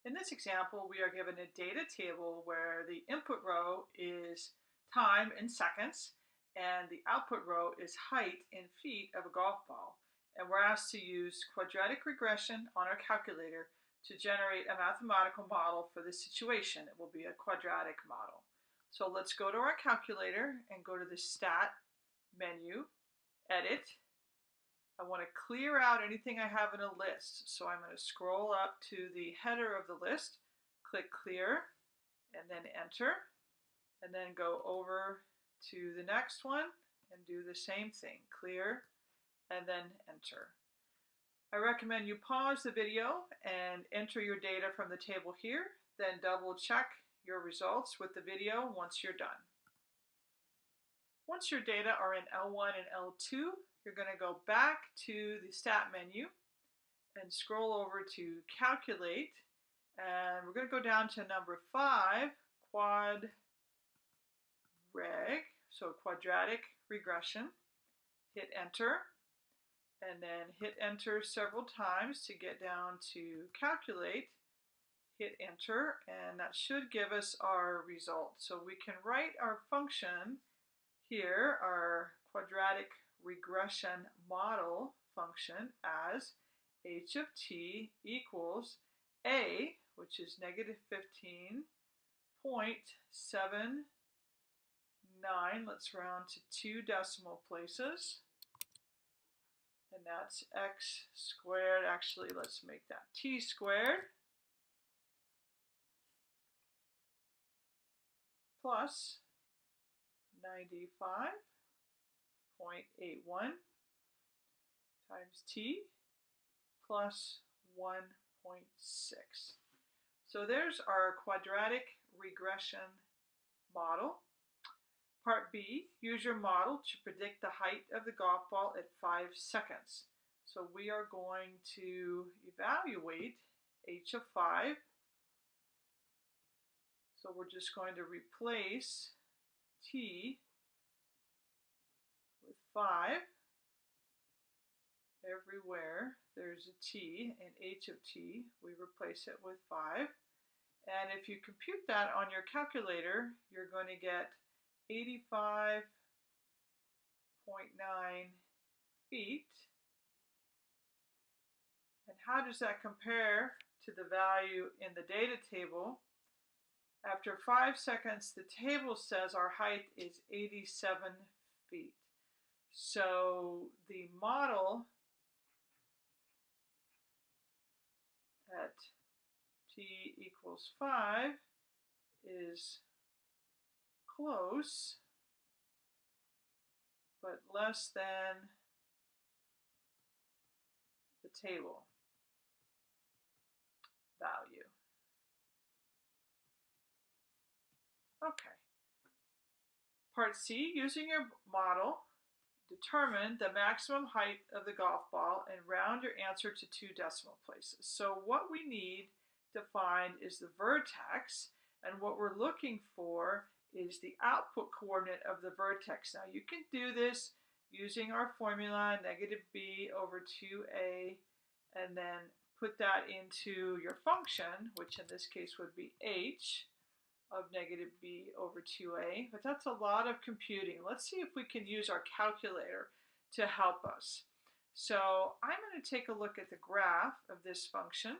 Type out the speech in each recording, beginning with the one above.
In this example, we are given a data table where the input row is time in seconds and the output row is height in feet of a golf ball. And we're asked to use quadratic regression on our calculator to generate a mathematical model for this situation. It will be a quadratic model. So let's go to our calculator and go to the Stat menu, Edit. I want to clear out anything I have in a list. So I'm going to scroll up to the header of the list, click Clear, and then Enter, and then go over to the next one and do the same thing, Clear, and then Enter. I recommend you pause the video and enter your data from the table here, then double check your results with the video once you're done. Once your data are in L1 and L2, you're going to go back to the Stat menu and scroll over to Calculate, and we're going to go down to number 5, Quad Reg, so quadratic regression. Hit Enter, and then hit Enter several times to get down to Calculate. Hit Enter, and that should give us our result. So we can write our function here, our quadratic regression model function, as h of t equals a, which is negative 15.79, let's round to 2 decimal places, and that's x squared. Actually, let's make that t squared plus 95.81 times t plus 1.6. So there's our quadratic regression model. Part B, use your model to predict the height of the golf ball at 5 seconds. So we are going to evaluate h of 5. So we're just going to replace t with 5. Everywhere there's a t and h of t, we replace it with 5. And if you compute that on your calculator, you're going to get 85.9 feet. And how does that compare to the value in the data table? After 5 seconds, the table says our height is 87 feet. So the model at t equals 5 is close, but less than the table value. Okay. Part C, using your model, determine the maximum height of the golf ball and round your answer to 2 decimal places. So what we need to find is the vertex, and what we're looking for is the output coordinate of the vertex. Now you can do this using our formula, negative b over 2a, and then put that into your function, which in this case would be h of negative b over 2a, but that's a lot of computing. Let's see if we can use our calculator to help us. So I'm going to take a look at the graph of this function.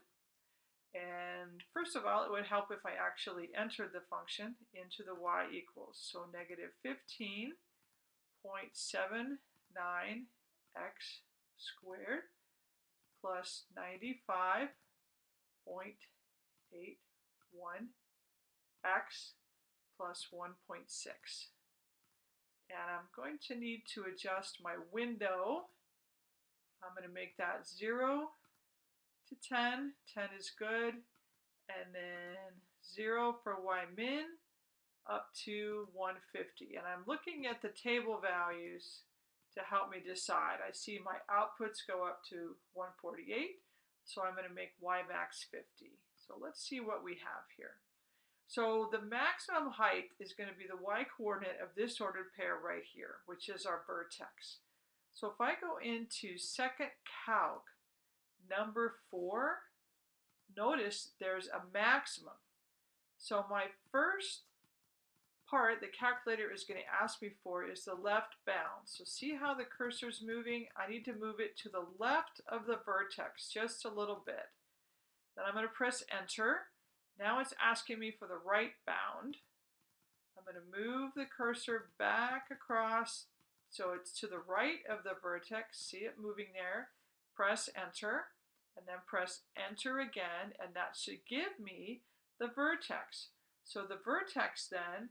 And first of all, it would help if I actually entered the function into the y equals. So negative 15.79x squared plus 95.81 x plus 1.6. And I'm going to need to adjust my window. I'm going to make that 0 to 10. 10 is good. And then 0 for y min up to 150. And I'm looking at the table values to help me decide. I see my outputs go up to 148. So I'm going to make y max 50. So let's see what we have here. So the maximum height is going to be the y-coordinate of this ordered pair right here, which is our vertex. So if I go into second calc, number 4, notice there's a maximum. So my first part the calculator is going to ask me for is the left bound. So see how the cursor is moving? I need to move it to the left of the vertex just a little bit. Then I'm going to press enter. Now it's asking me for the right bound. I'm going to move the cursor back across so it's to the right of the vertex. See it moving there. Press enter and then press enter again, and that should give me the vertex. So the vertex then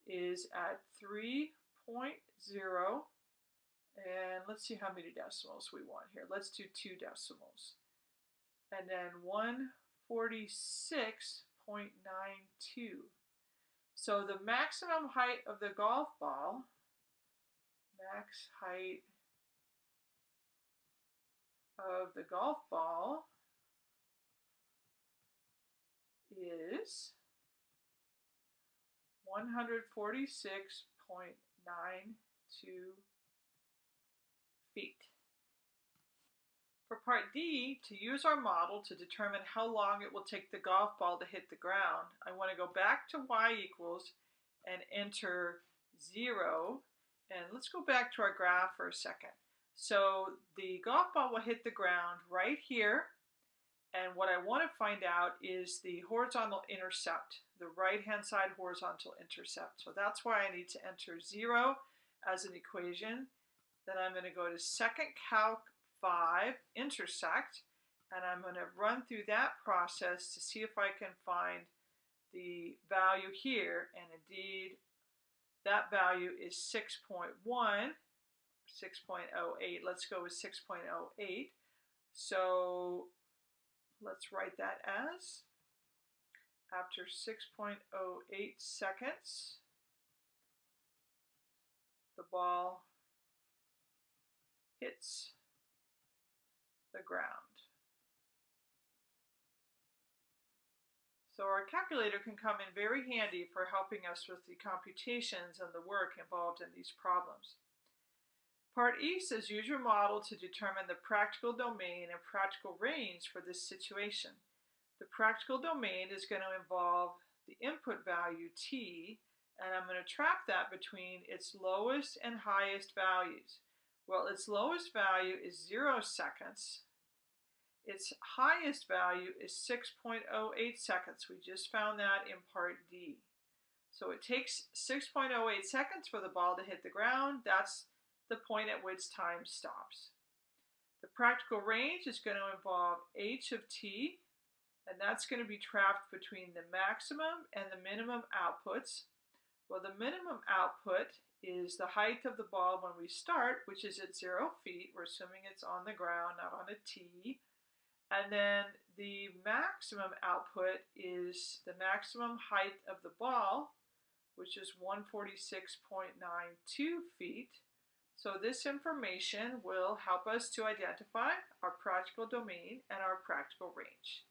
is at 3.0, and let's see how many decimals we want here. Let's do 2 decimals. And then 146.92. So the maximum height of the golf ball, max height of the golf ball is 146.92 feet. For part D, to use our model to determine how long it will take the golf ball to hit the ground, I want to go back to y equals and enter 0. And let's go back to our graph for a second. So the golf ball will hit the ground right here. And what I want to find out is the horizontal intercept, the right-hand side horizontal intercept. So that's why I need to enter 0 as an equation. Then I'm going to go to second calc 5, intersect, and I'm going to run through that process to see if I can find the value here. And indeed, that value is 6.1, 6.08. Let's go with 6.08. So let's write that as, after 6.08 seconds, the ball hits the ground. So our calculator can come in very handy for helping us with the computations and the work involved in these problems. Part E says use your model to determine the practical domain and practical range for this situation. The practical domain is going to involve the input value t, and I'm going to track that between its lowest and highest values. Well, its lowest value is 0 seconds. Its highest value is 6.08 seconds. We just found that in part D. So it takes 6.08 seconds for the ball to hit the ground. That's the point at which time stops. The practical range is going to involve h of t, and that's going to be trapped between the maximum and the minimum outputs. Well, the minimum output is the height of the ball when we start, which is at 0 feet. We're assuming it's on the ground, not on a tee. And then the maximum output is the maximum height of the ball, which is 146.92 feet. So this information will help us to identify our practical domain and our practical range.